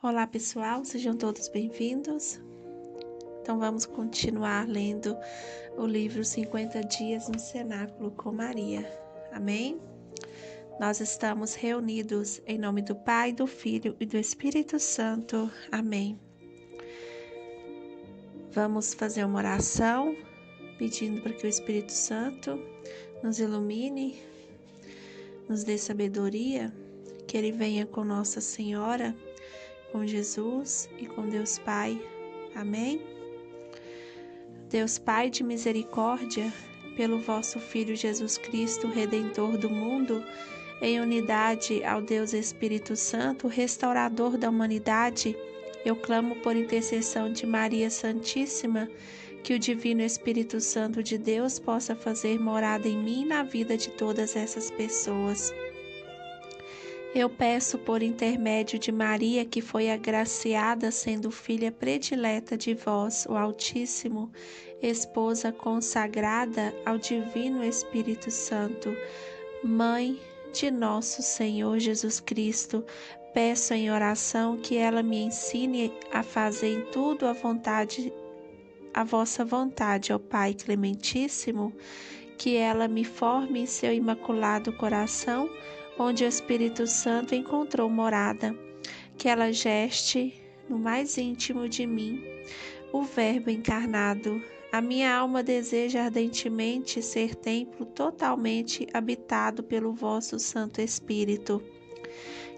Olá pessoal, sejam todos bem-vindos. Então vamos continuar lendo o livro 50 Dias no Cenáculo com Maria. Amém? Nós estamos reunidos em nome do Pai, do Filho e do Espírito Santo. Amém. Vamos fazer uma oração pedindo para que o Espírito Santo nos ilumine, nos dê sabedoria, que Ele venha com Nossa Senhora, com Jesus e com Deus Pai. Amém? Deus Pai de misericórdia, pelo vosso Filho Jesus Cristo, Redentor do mundo, em unidade ao Deus Espírito Santo, restaurador da humanidade, eu clamo por intercessão de Maria Santíssima, que o Divino Espírito Santo de Deus possa fazer morada em mim e na vida de todas essas pessoas. Eu peço por intermédio de Maria, que foi agraciada sendo filha predileta de vós, o Altíssimo, esposa consagrada ao Divino Espírito Santo, Mãe de nosso Senhor Jesus Cristo, peço em oração que ela me ensine a fazer em tudo a vossa vontade, ó Pai Clementíssimo, que ela me forme em seu imaculado coração, onde o Espírito Santo encontrou morada, que ela geste no mais íntimo de mim o Verbo encarnado. A minha alma deseja ardentemente ser templo totalmente habitado pelo vosso Santo Espírito.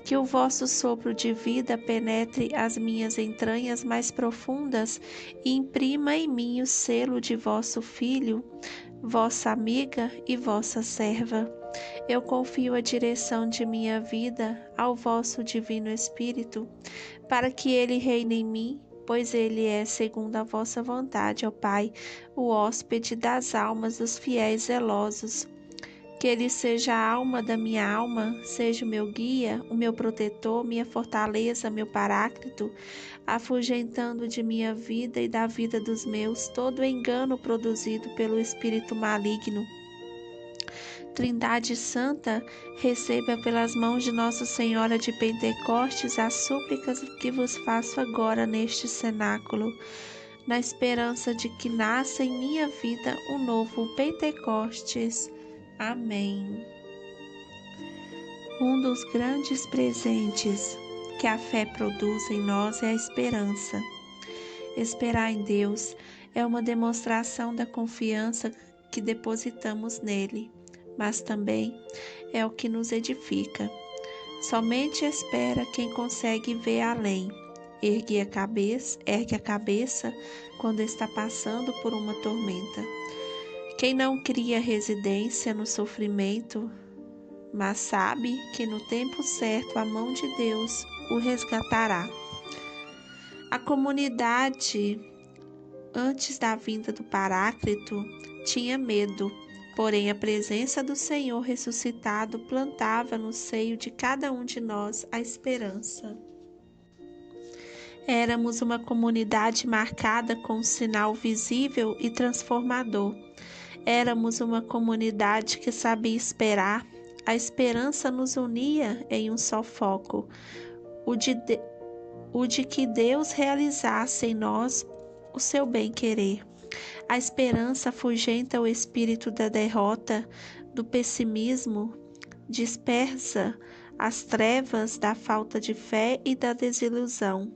Que o vosso sopro de vida penetre as minhas entranhas mais profundas e imprima em mim o selo de vosso Filho, vossa amiga e vossa serva. Eu confio a direção de minha vida ao vosso Divino Espírito, para que ele reine em mim, pois ele é, segundo a vossa vontade, ó Pai, o hóspede das almas dos fiéis zelosos. Que ele seja a alma da minha alma, seja o meu guia, o meu protetor, minha fortaleza, meu paráclito, afugentando de minha vida e da vida dos meus todo engano produzido pelo espírito maligno. Trindade Santa, receba pelas mãos de Nossa Senhora de Pentecostes as súplicas que vos faço agora neste cenáculo, na esperança de que nasça em minha vida um novo Pentecostes. Amém. Um dos grandes presentes que a fé produz em nós é a esperança. Esperar em Deus é uma demonstração da confiança que depositamos nele, mas também é o que nos edifica. Somente espera quem consegue ver além. Ergue a cabeça quando está passando por uma tormenta. Quem não cria residência no sofrimento, mas sabe que no tempo certo a mão de Deus o resgatará. A comunidade, antes da vinda do Paráclito, tinha medo, porém a presença do Senhor ressuscitado plantava no seio de cada um de nós a esperança. Éramos uma comunidade marcada com um sinal visível e transformador. Éramos uma comunidade que sabia esperar. A esperança nos unia em um só foco, o de que Deus realizasse em nós o seu bem-querer. A esperança afugenta o espírito da derrota, do pessimismo, dispersa as trevas da falta de fé e da desilusão.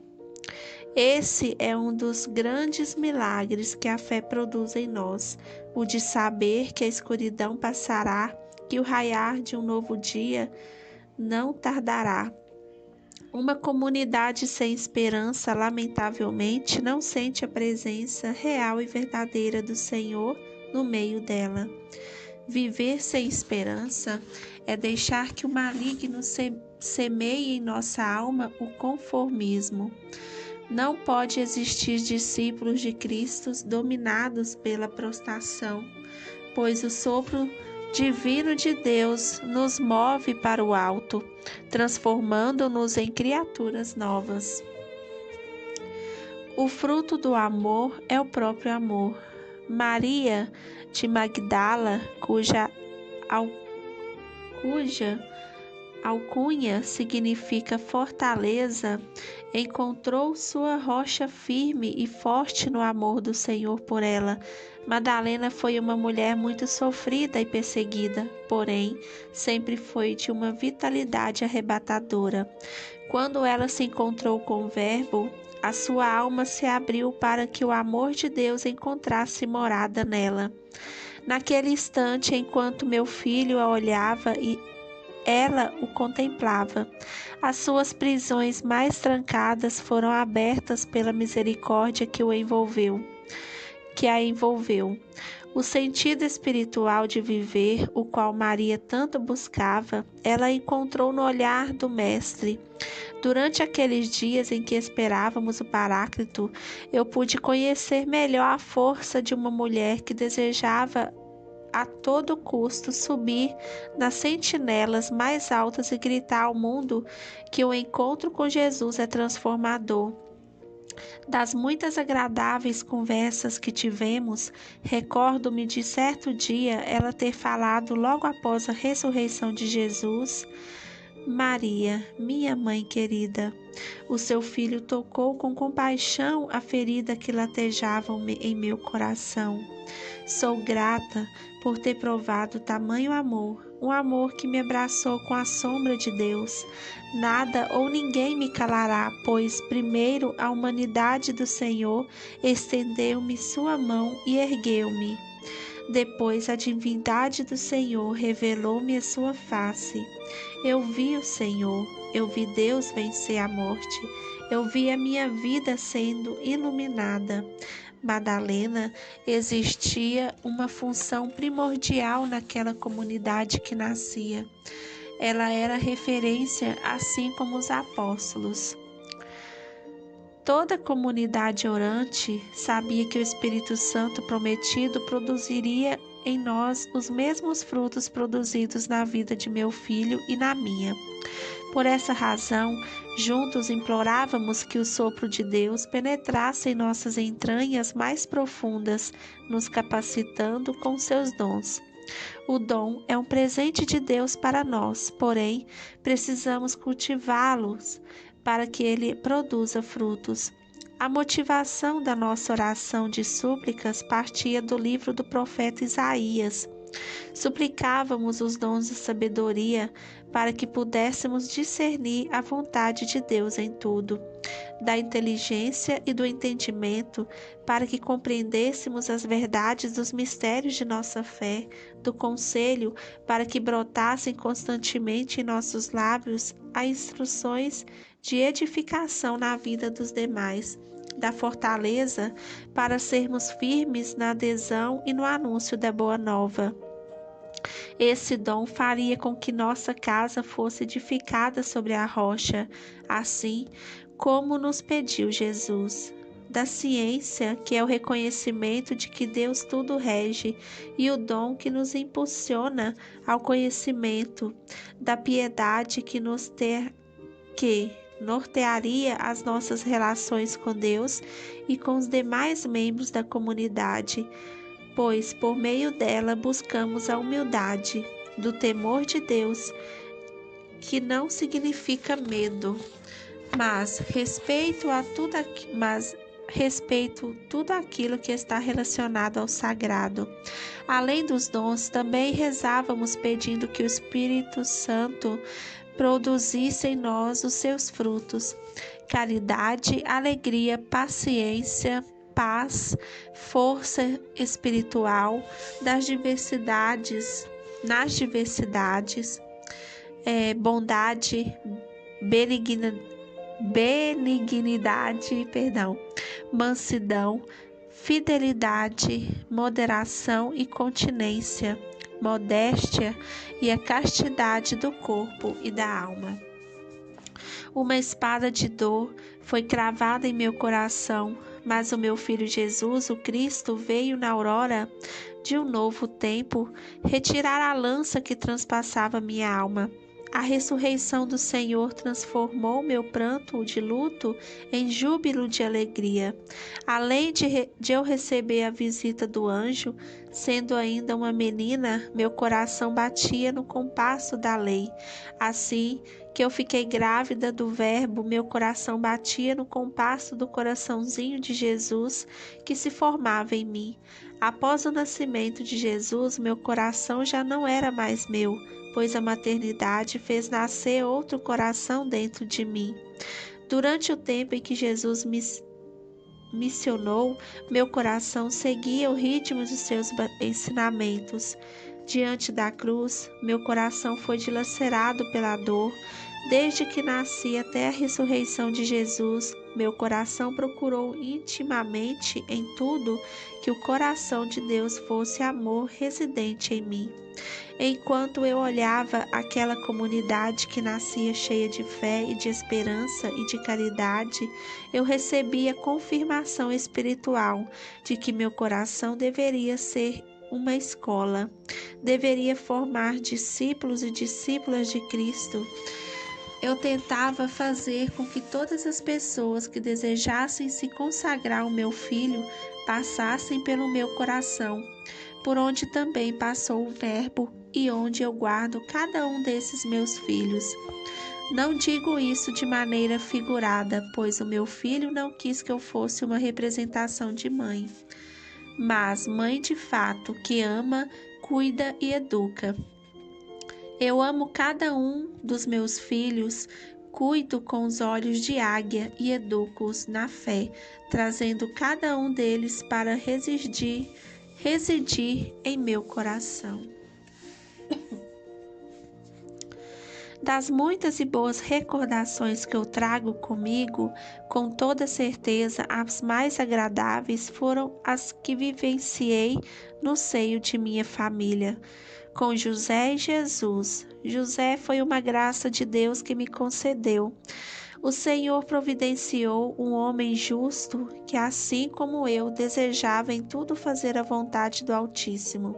Esse é um dos grandes milagres que a fé produz em nós, o de saber que a escuridão passará, que o raiar de um novo dia não tardará. Uma comunidade sem esperança, lamentavelmente, não sente a presença real e verdadeira do Senhor no meio dela. Viver sem esperança é deixar que o maligno semeie em nossa alma o conformismo. Não pode existir discípulos de Cristo dominados pela prostração, pois o sopro divino de Deus nos move para o alto, transformando-nos em criaturas novas. O fruto do amor é o próprio amor. Maria de Magdala, cuja alcunha significa fortaleza, encontrou sua rocha firme e forte no amor do Senhor por ela. Madalena foi uma mulher muito sofrida e perseguida, porém, sempre foi de uma vitalidade arrebatadora. Quando ela se encontrou com o Verbo, a sua alma se abriu para que o amor de Deus encontrasse morada nela. Naquele instante, enquanto meu filho a olhava e ela o contemplava, as suas prisões mais trancadas foram abertas pela misericórdia que a envolveu. O sentido espiritual de viver, o qual Maria tanto buscava, ela encontrou no olhar do Mestre. Durante aqueles dias em que esperávamos o Paráclito, eu pude conhecer melhor a força de uma mulher que desejava a todo custo subir nas sentinelas mais altas e gritar ao mundo que o encontro com Jesus é transformador. Das muitas agradáveis conversas que tivemos, recordo-me de certo dia ela ter falado logo após a ressurreição de Jesus: Maria, minha mãe querida, o seu filho tocou com compaixão a ferida que latejava em meu coração. Sou grata por ter provado tamanho amor, um amor que me abraçou com a sombra de Deus. Nada ou ninguém me calará, pois primeiro a humanidade do Senhor estendeu-me sua mão e ergueu-me. Depois a divindade do Senhor revelou-me a sua face. Eu vi o Senhor, eu vi Deus vencer a morte, eu vi a minha vida sendo iluminada. Madalena existia uma função primordial naquela comunidade que nascia. Ela era referência, assim como os apóstolos. Toda a comunidade orante sabia que o Espírito Santo prometido produziria em nós os mesmos frutos produzidos na vida de meu filho e na minha. Por essa razão, juntos implorávamos que o sopro de Deus penetrasse em nossas entranhas mais profundas, nos capacitando com seus dons. O dom é um presente de Deus para nós, porém, precisamos cultivá-los para que ele produza frutos. A motivação da nossa oração de súplicas partia do livro do profeta Isaías. Suplicávamos os dons de sabedoria para que pudéssemos discernir a vontade de Deus em tudo, da inteligência e do entendimento para que compreendêssemos as verdades dos mistérios de nossa fé, do conselho para que brotassem constantemente em nossos lábios as instruções de edificação na vida dos demais, da fortaleza para sermos firmes na adesão e no anúncio da boa nova. Esse dom faria com que nossa casa fosse edificada sobre a rocha, assim como nos pediu Jesus. Da ciência, que é o reconhecimento de que Deus tudo rege, e o dom que nos impulsiona ao conhecimento, da piedade que nortearia as nossas relações com Deus e com os demais membros da comunidade, pois por meio dela buscamos a humildade, do temor de Deus, que não significa medo, mas respeito tudo aquilo que está relacionado ao sagrado. Além dos dons, também rezávamos pedindo que o Espírito Santo produzisse em nós os seus frutos: caridade, alegria, paciência, paz, força espiritual, nas diversidades, bondade, benignidade, mansidão, fidelidade, moderação e continência, modéstia e a castidade do corpo e da alma. Uma espada de dor foi cravada em meu coração, mas o meu filho Jesus, o Cristo, veio na aurora de um novo tempo retirar a lança que transpassava minha alma. A ressurreição do Senhor transformou meu pranto de luto em júbilo de alegria. Além de eu receber a visita do anjo, sendo ainda uma menina, meu coração batia no compasso da lei. Assim que eu fiquei grávida do Verbo, meu coração batia no compasso do coraçãozinho de Jesus que se formava em mim. Após o nascimento de Jesus, meu coração já não era mais meu, pois a maternidade fez nascer outro coração dentro de mim. Durante o tempo em que Jesus me missionou, meu coração seguia o ritmo de seus ensinamentos. Diante da cruz, meu coração foi dilacerado pela dor. Desde que nasci até a ressurreição de Jesus, meu coração procurou intimamente em tudo que o coração de Deus fosse amor residente em mim. Enquanto eu olhava aquela comunidade que nascia cheia de fé e de esperança e de caridade, eu recebia confirmação espiritual de que meu coração deveria ser uma escola, deveria formar discípulos e discípulas de Cristo. Eu tentava fazer com que todas as pessoas que desejassem se consagrar ao meu filho passassem pelo meu coração, por onde também passou o Verbo e onde eu guardo cada um desses meus filhos. Não digo isso de maneira figurada, pois o meu filho não quis que eu fosse uma representação de mãe, mas mãe de fato que ama, cuida e educa. Eu amo cada um dos meus filhos, cuido com os olhos de águia e educo-os na fé, trazendo cada um deles para residir em meu coração. Das muitas e boas recordações que eu trago comigo, com toda certeza as mais agradáveis foram as que vivenciei no seio de minha família, com José e Jesus. José foi uma graça de Deus que me concedeu. O Senhor providenciou um homem justo que, assim como eu, desejava em tudo fazer a vontade do Altíssimo.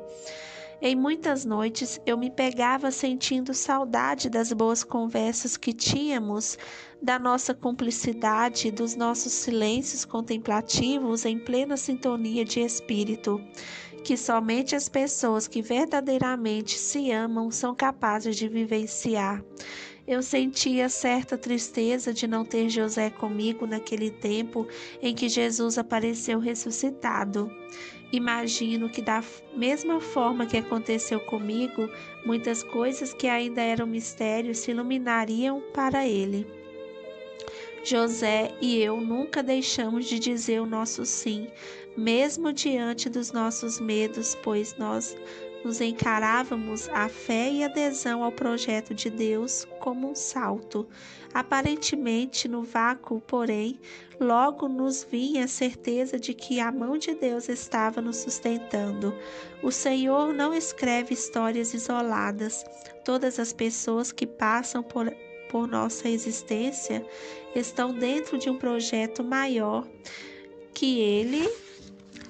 Em muitas noites eu me pegava sentindo saudade das boas conversas que tínhamos, da nossa cumplicidade, dos nossos silêncios contemplativos em plena sintonia de espírito, que somente as pessoas que verdadeiramente se amam são capazes de vivenciar. Eu sentia certa tristeza de não ter José comigo naquele tempo em que Jesus apareceu ressuscitado. Imagino que da mesma forma que aconteceu comigo, muitas coisas que ainda eram mistérios se iluminariam para ele. José e eu nunca deixamos de dizer o nosso sim, mesmo diante dos nossos medos, pois nós nos encarávamos a fé e adesão ao projeto de Deus como um salto. Aparentemente no vácuo, porém, logo nos vinha a certeza de que a mão de Deus estava nos sustentando. O Senhor não escreve histórias isoladas. Todas as pessoas que passam por nossa existência estão dentro de um projeto maior que Ele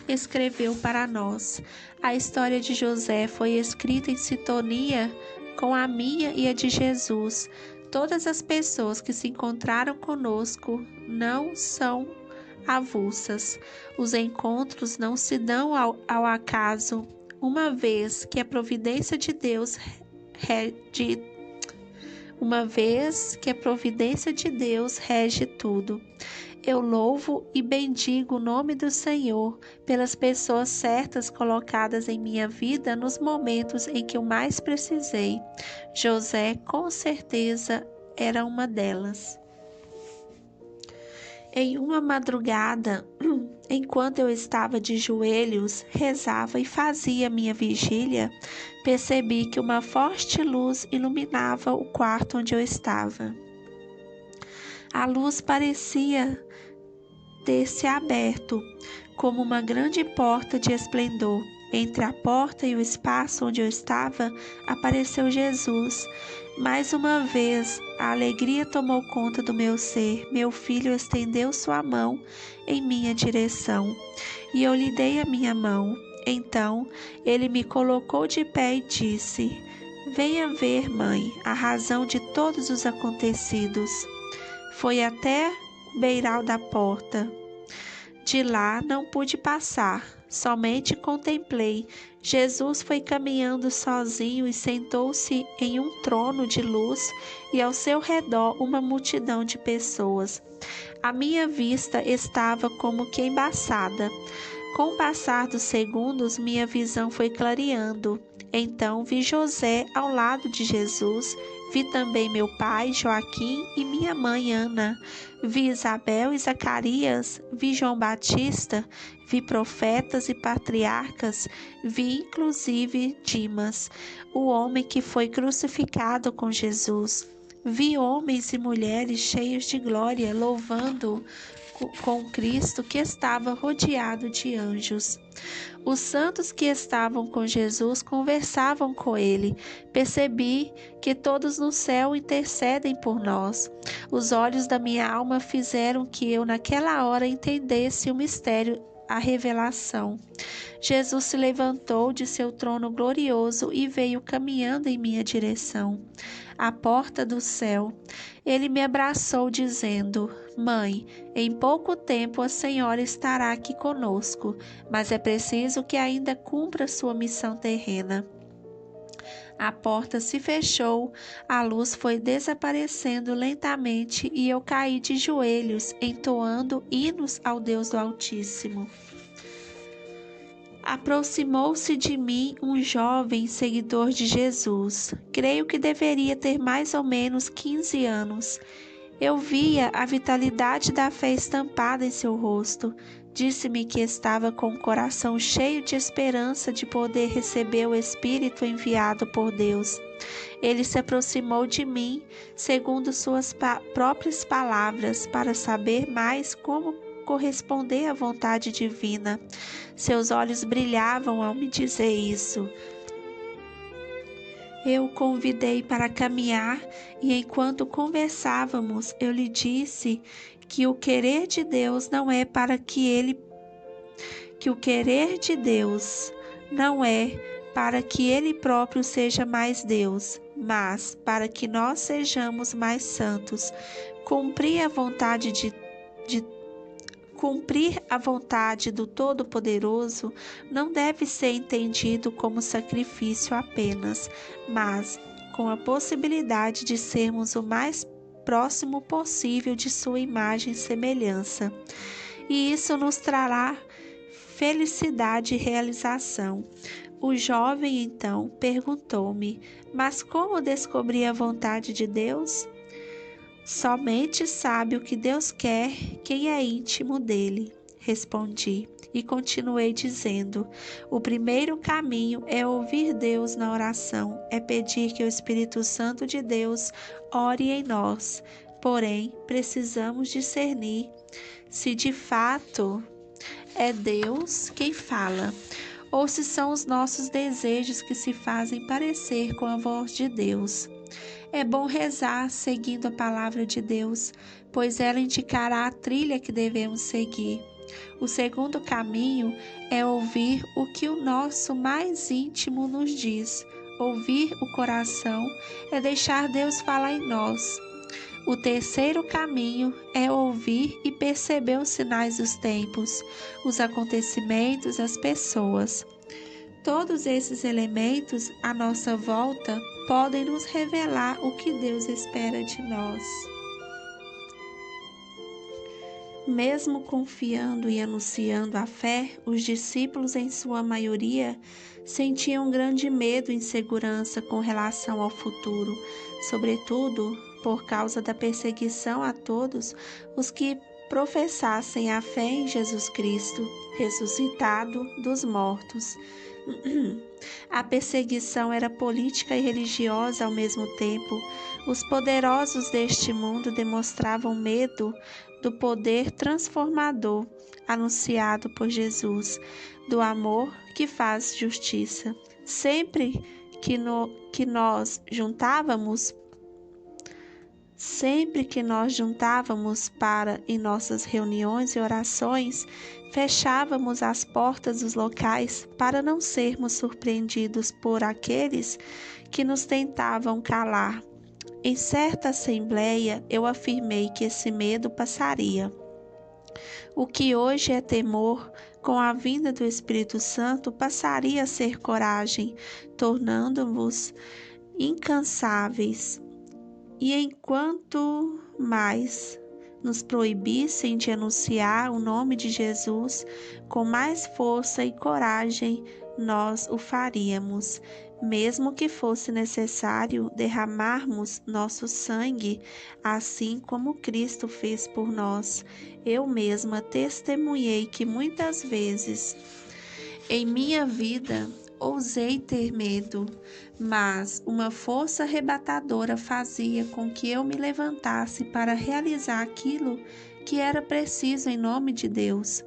escreveu para nós. A história de José foi escrita em sintonia com a minha e a de Jesus. Todas as pessoas que se encontraram conosco não são avulsas. Os encontros não se dão ao acaso, uma vez que a providência de Deus rege tudo. Eu louvo e bendigo o nome do Senhor pelas pessoas certas colocadas em minha vida nos momentos em que eu mais precisei. José, com certeza, era uma delas. Em uma madrugada, enquanto eu estava de joelhos, rezava e fazia minha vigília, percebi que uma forte luz iluminava o quarto onde eu estava. A luz parecia ter se aberto, como uma grande porta de esplendor. Entre a porta e o espaço onde eu estava, apareceu Jesus. Mais uma vez, a alegria tomou conta do meu ser. Meu filho estendeu sua mão em minha direção, e eu lhe dei a minha mão. Então, ele me colocou de pé e disse: venha ver, mãe, a razão de todos os acontecidos. Foi até o beiral da porta. De lá não pude passar, somente contemplei. Jesus foi caminhando sozinho e sentou-se em um trono de luz e ao seu redor uma multidão de pessoas. A minha vista estava como que embaçada. Com o passar dos segundos, minha visão foi clareando. Então vi José ao lado de Jesus, vi também meu pai Joaquim e minha mãe Ana, vi Isabel e Zacarias, vi João Batista, vi profetas e patriarcas, vi inclusive Dimas, o homem que foi crucificado com Jesus. Vi homens e mulheres cheios de glória, louvando com Cristo que estava rodeado de anjos. Os santos que estavam com Jesus conversavam com ele. Percebi que todos no céu intercedem por nós. Os olhos da minha alma fizeram que eu naquela hora entendesse o mistério, a revelação. Jesus se levantou de seu trono glorioso e veio caminhando em minha direção, à porta do céu. Ele me abraçou dizendo: Mãe, em pouco tempo a senhora estará aqui conosco, mas é preciso que ainda cumpra sua missão terrena. A porta se fechou, a luz foi desaparecendo lentamente e eu caí de joelhos, entoando hinos ao Deus do Altíssimo. Aproximou-se de mim um jovem seguidor de Jesus. Creio que deveria ter mais ou menos 15 anos. Eu via a vitalidade da fé estampada em seu rosto. Disse-me que estava com o coração cheio de esperança de poder receber o Espírito enviado por Deus. Ele se aproximou de mim, segundo suas próprias palavras, para saber mais como corresponder à vontade divina. Seus olhos brilhavam ao me dizer isso. Eu o convidei para caminhar e enquanto conversávamos, eu lhe disse que o querer de Deus não é para que o querer de Deus não é para que ele próprio seja mais Deus, mas para que nós sejamos mais santos. Cumprir a vontade do Todo-Poderoso não deve ser entendido como sacrifício apenas, mas com a possibilidade de sermos o mais próximo possível de sua imagem e semelhança. E isso nos trará felicidade e realização. O jovem então perguntou-me: mas como descobrir a vontade de Deus? Somente sabe o que Deus quer quem é íntimo dele, respondi e continuei dizendo: o primeiro caminho é ouvir Deus na oração, é pedir que o Espírito Santo de Deus ore em nós. Porém, precisamos discernir se de fato é Deus quem fala, ou se são os nossos desejos que se fazem parecer com a voz de Deus. É bom rezar seguindo a palavra de Deus, pois ela indicará a trilha que devemos seguir. O segundo caminho é ouvir o que o nosso mais íntimo nos diz. Ouvir o coração é deixar Deus falar em nós. O terceiro caminho é ouvir e perceber os sinais dos tempos, os acontecimentos, as pessoas. Todos esses elementos à nossa volta podem nos revelar o que Deus espera de nós. Mesmo confiando e anunciando a fé, os discípulos, em sua maioria, sentiam grande medo e insegurança com relação ao futuro, sobretudo por causa da perseguição a todos os que professassem a fé em Jesus Cristo, ressuscitado dos mortos. A perseguição era política e religiosa ao mesmo tempo. Os poderosos deste mundo demonstravam medo do poder transformador anunciado por Jesus, do amor que faz justiça. Sempre que nós juntávamos Sempre que nós juntávamos em nossas reuniões e orações, fechávamos as portas dos locais para não sermos surpreendidos por aqueles que nos tentavam calar. Em certa assembleia, eu afirmei que esse medo passaria. O que hoje é temor, com a vinda do Espírito Santo, passaria a ser coragem, tornando-vos incansáveis. E enquanto mais nos proibissem de anunciar o nome de Jesus, com mais força e coragem nós o faríamos, mesmo que fosse necessário derramarmos nosso sangue, assim como Cristo fez por nós. Eu mesma testemunhei que muitas vezes em minha vida ousei ter medo, mas uma força arrebatadora fazia com que eu me levantasse para realizar aquilo que era preciso em nome de Deus.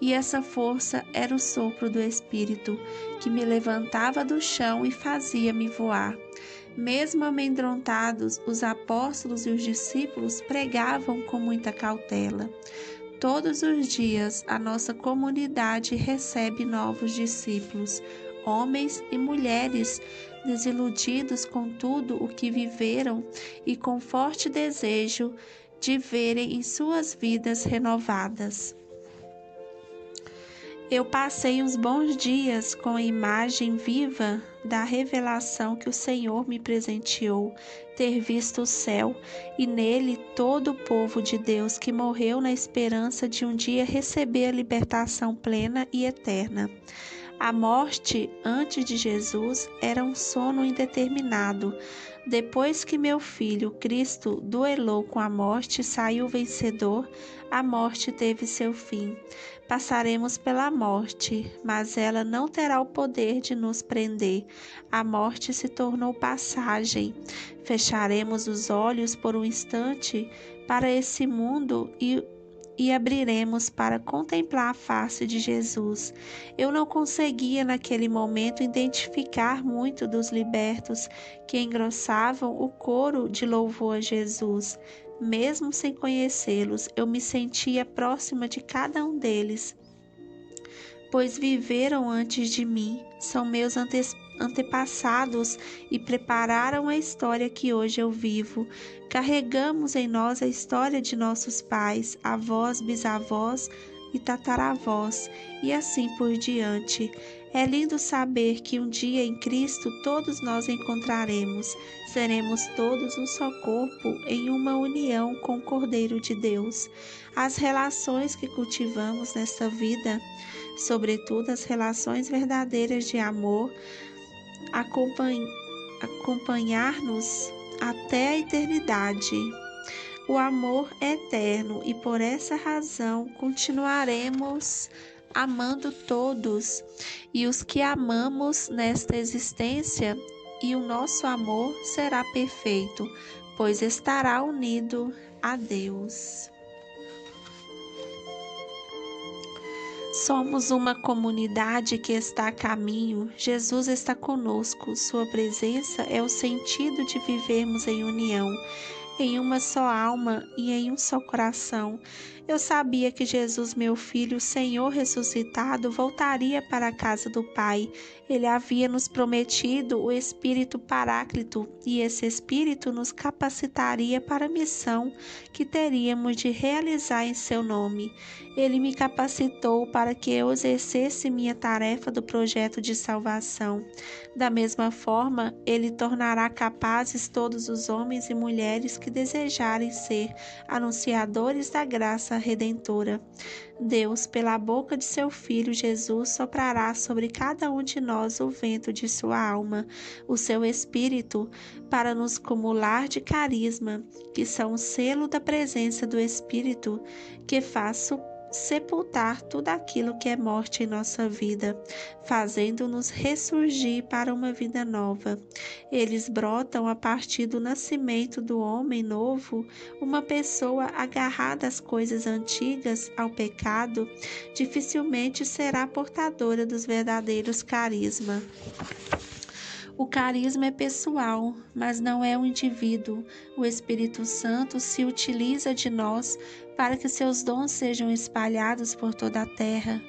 E essa força era o sopro do Espírito, que me levantava do chão e fazia-me voar. Mesmo amedrontados, os apóstolos e os discípulos pregavam com muita cautela. Todos os dias, a nossa comunidade recebe novos discípulos, homens e mulheres desiludidos com tudo o que viveram e com forte desejo de verem em suas vidas renovadas. Eu passei uns bons dias com a imagem viva da revelação que o Senhor me presenteou, ter visto o céu e nele todo o povo de Deus que morreu na esperança de um dia receber a libertação plena e eterna. A morte antes de Jesus era um sono indeterminado. Depois que meu filho Cristo duelou com a morte e saiu vencedor, a morte teve seu fim. Passaremos pela morte, mas ela não terá o poder de nos prender. A morte se tornou passagem. Fecharemos os olhos por um instante para esse mundo e abriremos para contemplar a face de Jesus. Eu não conseguia naquele momento identificar muito dos libertos que engrossavam o coro de louvor a Jesus. Mesmo sem conhecê-los, eu me sentia próxima de cada um deles, pois viveram antes de mim, são meus antepassados e prepararam a história que hoje eu vivo. Carregamos em nós a história de nossos pais, avós, bisavós e tataravós, e assim por diante. É lindo saber que um dia em Cristo todos nós encontraremos. Seremos todos um só corpo em uma união com o Cordeiro de Deus. As relações que cultivamos nesta vida, sobretudo as relações verdadeiras de amor, acompanhar-nos até a eternidade. O amor é eterno e por essa razão continuaremos amando todos e os que amamos nesta existência, e o nosso amor será perfeito, pois estará unido a Deus. Somos uma comunidade que está a caminho. Jesus está conosco. Sua presença é o sentido de vivermos em união, em uma só alma e em um só coração. Eu sabia que Jesus, meu filho, o Senhor ressuscitado, voltaria para a casa do Pai. Ele havia nos prometido o Espírito Paráclito, e esse Espírito nos capacitaria para a missão que teríamos de realizar em seu nome. Ele me capacitou para que eu exercesse minha tarefa do projeto de salvação. Da mesma forma, Ele tornará capazes todos os homens e mulheres que desejarem ser anunciadores da graça redentora. Deus, pela boca de seu Filho Jesus, soprará sobre cada um de nós o vento de sua alma, o seu Espírito, para nos cumular de carisma, que são o selo da presença do Espírito, que faz sepultar tudo aquilo que é morte em nossa vida, fazendo-nos ressurgir para uma vida nova. Eles brotam a partir do nascimento do homem novo. Uma pessoa agarrada às coisas antigas, ao pecado, dificilmente será portadora dos verdadeiros carismas. O carisma é pessoal, mas não é um indivíduo. O Espírito Santo se utiliza de nós para que seus dons sejam espalhados por toda a terra,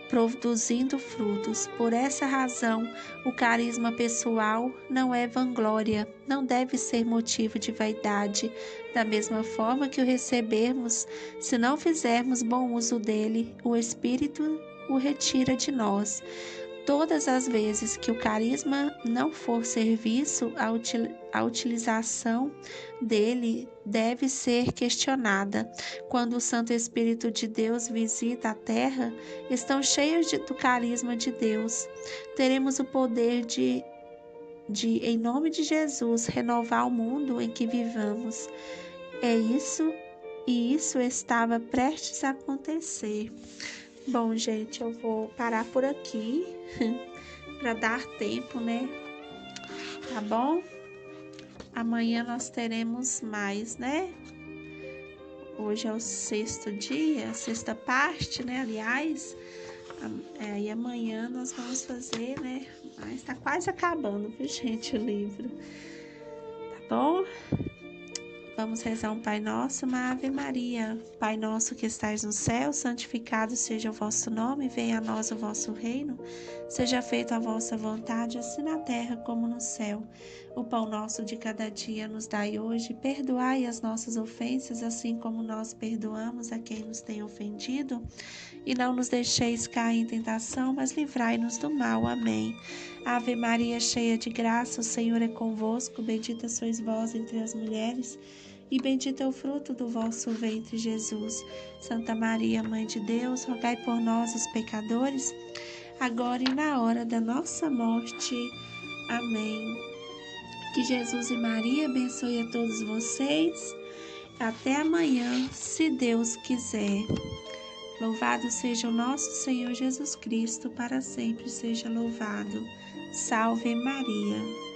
produzindo frutos. Por essa razão, o carisma pessoal não é vanglória, não deve ser motivo de vaidade. Da mesma forma que o recebermos, se não fizermos bom uso dele, o Espírito o retira de nós. Todas as vezes que o carisma não for serviço, a utilização dele deve ser questionada. Quando o Santo Espírito de Deus visita a terra, estão cheios do carisma de Deus. Teremos o poder de, em nome de Jesus, renovar o mundo em que vivamos. É isso, e isso estava prestes a acontecer. Bom, gente, eu vou parar por aqui para dar tempo, né? Tá bom? Amanhã nós teremos mais, né? Hoje é o sexto dia, a sexta parte, né? Aliás, e amanhã nós vamos fazer, né? Mas tá quase acabando, viu, gente, o livro. Tá bom? Vamos rezar um Pai Nosso, uma Ave Maria. Pai nosso que estais no céu, santificado seja o vosso nome, venha a nós o vosso reino, seja feita a vossa vontade, assim na terra como no céu. O pão nosso de cada dia nos dai hoje, perdoai as nossas ofensas, assim como nós perdoamos a quem nos tem ofendido, e não nos deixeis cair em tentação, mas livrai-nos do mal. Amém. Ave Maria, cheia de graça, o Senhor é convosco, bendita sois vós entre as mulheres, e bendito é o fruto do vosso ventre, Jesus. Santa Maria, Mãe de Deus, rogai por nós, os pecadores, agora e na hora da nossa morte. Amém. Que Jesus e Maria abençoe a todos vocês. Até amanhã, se Deus quiser. Louvado seja o nosso Senhor Jesus Cristo, para sempre seja louvado. Salve Maria.